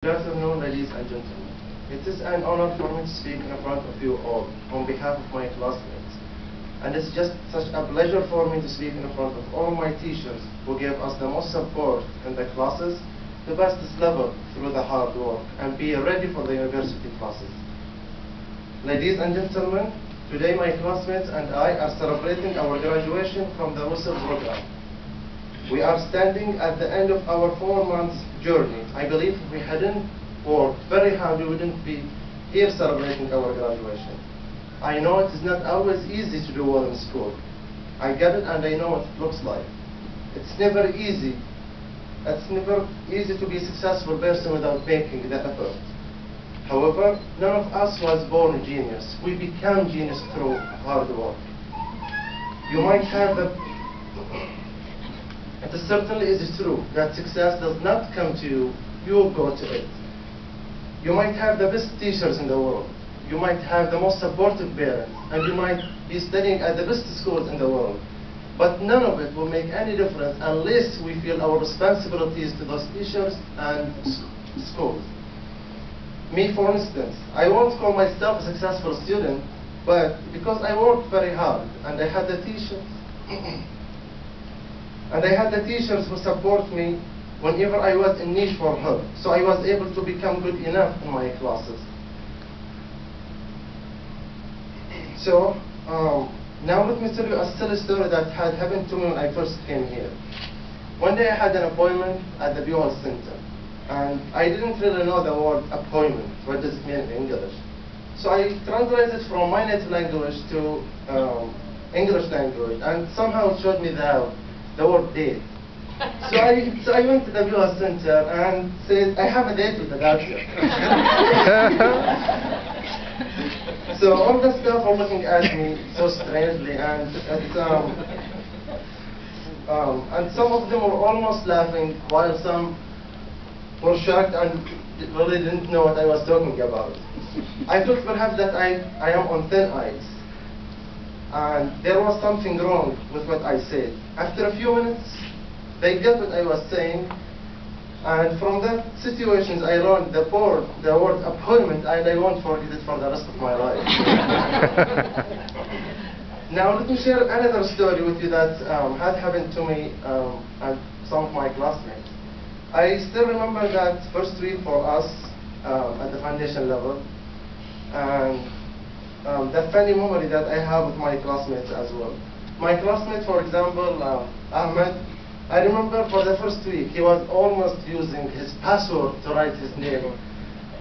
Good afternoon, ladies and gentlemen. It is an honor for me to speak in front of you all on behalf of my classmates. And it's just such a pleasure for me to speak in front of all my teachers who gave us the most support in the classes to pass this level through the hard work and be ready for the university classes. Ladies and gentlemen, today my classmates and I are celebrating our graduation from the WESL program. We are standing at the end of our 4 months journey. I believe if we hadn't worked very hard, we wouldn't be here celebrating our graduation. I know it is not always easy to do well in school. I get it and I know what it looks like. It's never easy. It's never easy to be a successful person without making the effort. However, none of us was born a genius. We become genius through hard work. You might have It certainly is true that success does not come to you, you go to it. You might have the best teachers in the world, you might have the most supportive parents, and you might be studying at the best schools in the world. But none of it will make any difference unless we feel our responsibilities to those teachers and schools. Me, for instance, I won't call myself a successful student, but because I worked very hard and I had the teachers who support me whenever I was in need for help. So I was able to become good enough in my classes. So now let me tell you a silly story that had happened to me when I first came here. One day I had an appointment at the WESL Center, and I didn't really know the word appointment. What does it mean in English? So I translated from my native language to English language, and somehow it showed me the word date. So I went to the WESL Center and said, I have a date with the doctor. So all the staff were looking at me so strangely, and some of them were almost laughing, while some were shocked and really didn't know what I was talking about. I thought perhaps that I am on thin ice, and there was something wrong with what I said. After a few minutes, they got what I was saying, and from that situations I learned the word appointment, and I won't forget it for the rest of my life. Now let me share another story with you that had happened to me and some of my classmates. I still remember that first week for us at the foundation level, and that funny memory that I have with my classmates as well. My classmate, for example, Ahmed, I remember for the first week he was almost using his password to write his name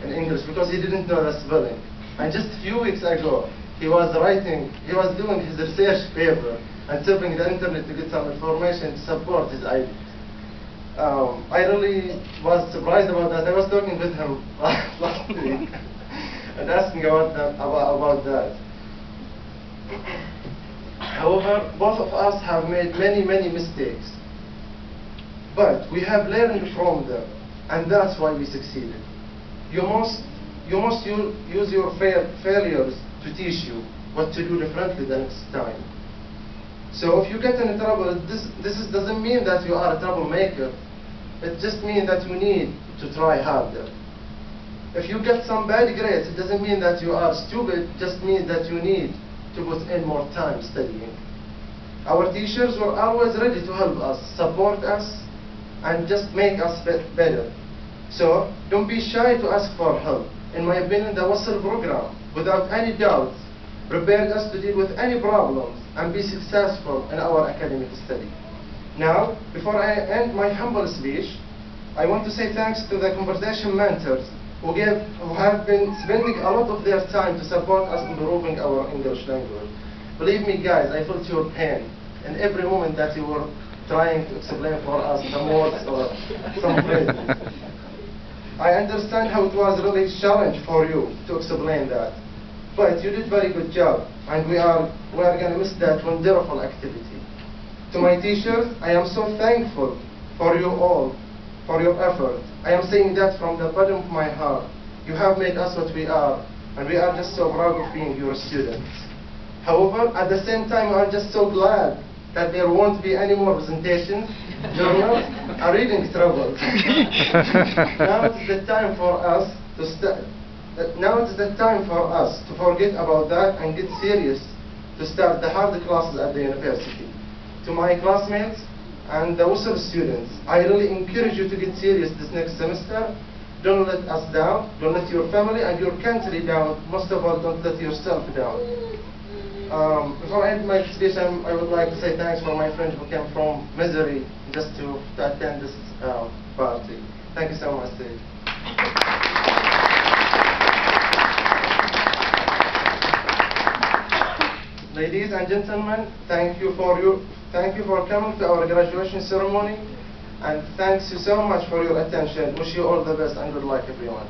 in English because he didn't know the spelling. And just a few weeks ago, he was doing his research paper and surfing the internet to get some information to support his idea. I really was surprised about that. I was talking with him last week and asking about that. However, both of us have made many mistakes, but we have learned from them, and that's why we succeeded. You must use your failures to teach you what to do differently the next time. So if you get in trouble, this doesn't mean that you are a troublemaker. It just means that you need to try harder. If you get some bad grades, it doesn't mean that you are stupid, it just means that you need to put in more time studying. Our teachers were always ready to help us, support us, and just make us better. So don't be shy to ask for help. In my opinion, the WESL program, without any doubt, prepared us to deal with any problems and be successful in our academic study. Now, before I end my humble speech, I want to say thanks to the conversation mentors who have been spending a lot of their time to support us in improving our English language. Believe me, guys, I felt your pain in every moment that you were trying to explain for us some words or some phrases. I understand how it was really a challenge for you to explain that, but you did a very good job, and we are going to miss that wonderful activity. To my teachers, I am so thankful for you all, for your effort. I am saying that from the bottom of my heart. You have made us what we are, and we are just so proud of being your students. However, at the same time, I'm just so glad that there won't be any more presentations journals are reading trouble. Now it is the time for us to start. Now it is the time for us to forget about that and get serious to start the hard classes at the university. To my classmates and the WESL students, I really encourage you to get serious this next semester. Don't let us down, don't let your family and your country down, most of all don't let yourself down. Before I end my speech, I would like to say thanks for my friend who came from Missouri just to attend this party. Thank you so much, Dave. Ladies and gentlemen, thank you for coming to our graduation ceremony, and thanks you so much for your attention. Wish you all the best and good luck, everyone.